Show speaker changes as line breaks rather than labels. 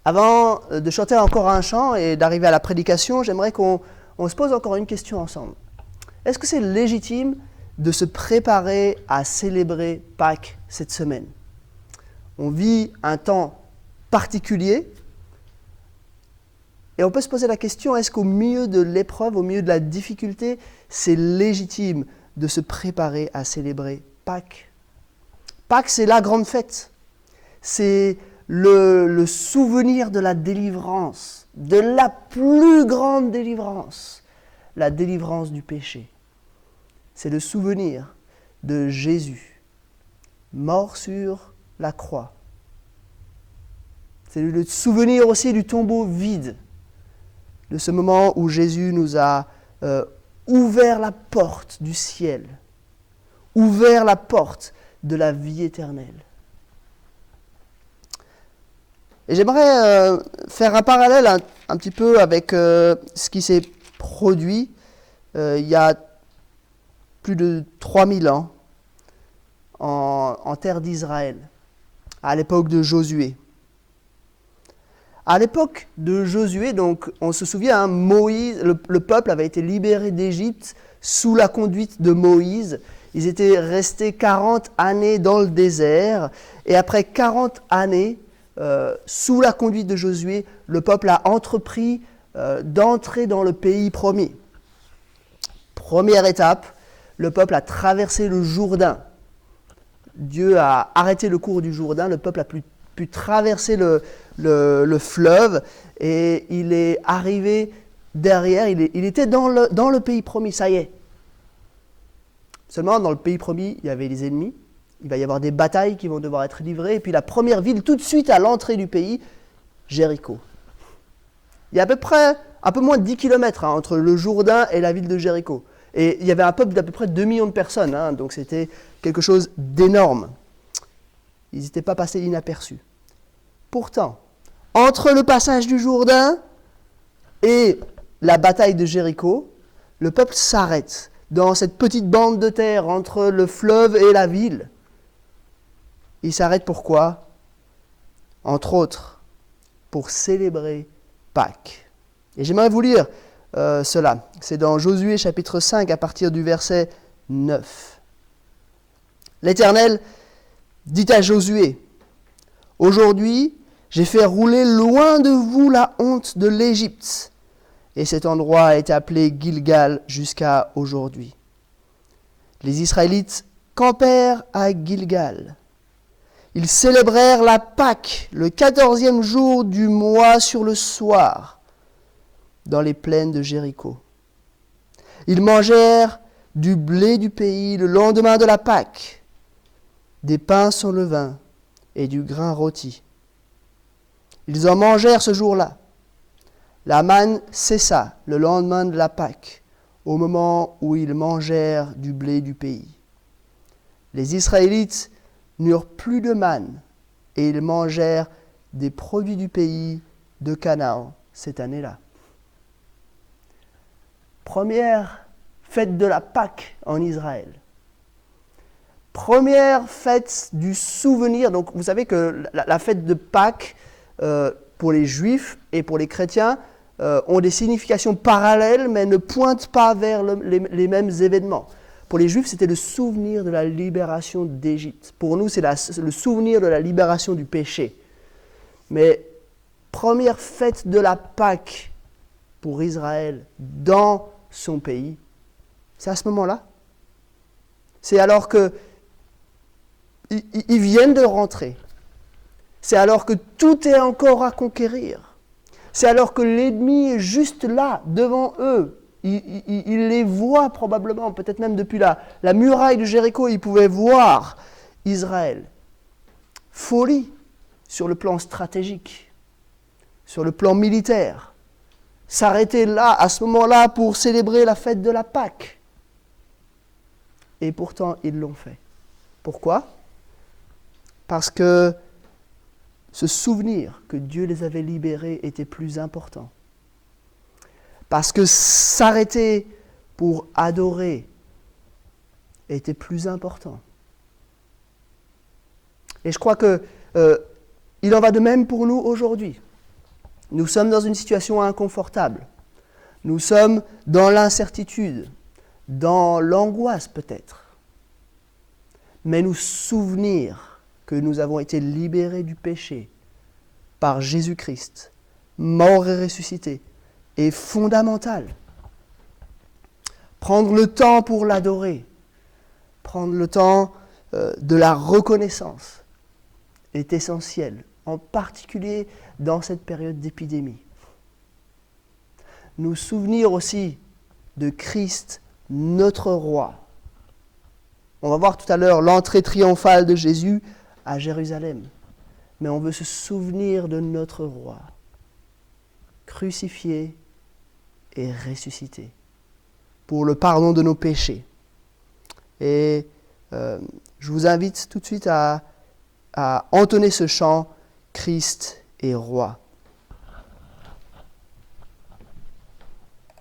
Avant de chanter encore un chant et d'arriver à la prédication, j'aimerais qu'on se pose encore une question ensemble. Est-ce que c'est légitime de se préparer à célébrer Pâques cette semaine? On vit un temps particulier et on peut se poser la question, est-ce qu'au milieu de l'épreuve, au milieu de la difficulté, c'est légitime de se préparer à célébrer Pâques? Pâques, c'est la grande fête. C'est le souvenir de la délivrance, de la plus grande délivrance, la délivrance du péché. C'est le souvenir de Jésus, mort sur la croix. C'est le souvenir aussi du tombeau vide, de ce moment où Jésus nous a ouvert la porte du ciel, ouvert la porte de la vie éternelle. Et j'aimerais faire un parallèle un petit peu avec ce qui s'est produit il y a plus de 3000 ans en terre d'Israël, à l'époque de Josué. À l'époque de Josué, donc, on se souvient, Moïse, le peuple avait été libéré d'Égypte sous la conduite de Moïse. Ils étaient restés 40 années dans le désert, et après 40 années, sous la conduite de Josué, le peuple a entrepris d'entrer dans le pays promis. Première étape, le peuple a traversé le Jourdain. Dieu a arrêté le cours du Jourdain, le peuple a pu traverser le fleuve et il est arrivé derrière, il était dans le pays promis, ça y est. Seulement, dans le pays promis, il y avait des ennemis. Il va y avoir des batailles qui vont devoir être livrées. Et puis la première ville, tout de suite à l'entrée du pays, Jéricho. Il y a à peu près, un peu moins de 10 km entre le Jourdain et la ville de Jéricho. Et il y avait un peuple d'à peu près 2 millions de personnes. Donc c'était quelque chose d'énorme. Ils n'étaient pas passés inaperçus. Pourtant, entre le passage du Jourdain et la bataille de Jéricho, le peuple s'arrête dans cette petite bande de terre entre le fleuve et la ville. Il s'arrête pourquoi? Entre autres, pour célébrer Pâques. Et j'aimerais vous lire cela. C'est dans Josué chapitre 5 à partir du verset 9. L'Éternel dit à Josué, « Aujourd'hui, j'ai fait rouler loin de vous la honte de l'Égypte. » Et cet endroit a été appelé Gilgal jusqu'à aujourd'hui. Les Israélites campèrent à Gilgal. Ils célébrèrent la Pâque le 14e jour du mois sur le soir, dans les plaines de Jéricho. Ils mangèrent du blé du pays le lendemain de la Pâque, des pains sans levain et du grain rôti. Ils en mangèrent ce jour-là. La manne cessa le lendemain de la Pâque, au moment où ils mangèrent du blé du pays. Les Israélites n'eurent plus de manne, et ils mangèrent des produits du pays de Canaan cette année-là. Première fête de la Pâque en Israël. Première fête du souvenir. Donc vous savez que la fête de Pâques, pour les Juifs et pour les chrétiens, ont des significations parallèles, mais ne pointent pas vers les mêmes événements. Pour les Juifs, c'était le souvenir de la libération d'Égypte. Pour nous, c'est le souvenir de la libération du péché. Mais première fête de la Pâque pour Israël dans son pays, c'est à ce moment-là. C'est alors qu'ils viennent de rentrer. C'est alors que tout est encore à conquérir. C'est alors que l'ennemi est juste là, devant eux. Il les voit probablement, peut-être même depuis la muraille de Jéricho, ils pouvaient voir Israël. Folie sur le plan stratégique, sur le plan militaire. S'arrêter là, à ce moment-là, pour célébrer la fête de la Pâque. Et pourtant, ils l'ont fait. Pourquoi? Parce que ce souvenir que Dieu les avait libérés était plus important. Parce que s'arrêter pour adorer était plus important. Et je crois que il en va de même pour nous aujourd'hui. Nous sommes dans une situation inconfortable. Nous sommes dans l'incertitude, dans l'angoisse peut-être. Mais nous souvenir que nous avons été libérés du péché par Jésus-Christ, mort et ressuscité, est fondamental. Prendre le temps pour l'adorer, prendre le temps de la reconnaissance est essentiel, en particulier dans cette période d'épidémie. Nous souvenir aussi de Christ, notre roi. On va voir tout à l'heure l'entrée triomphale de Jésus à Jérusalem. Mais on veut se souvenir de notre roi, crucifié et ressuscité, pour le pardon de nos péchés. Et je vous invite tout de suite à entonner ce chant « Christ est roi ».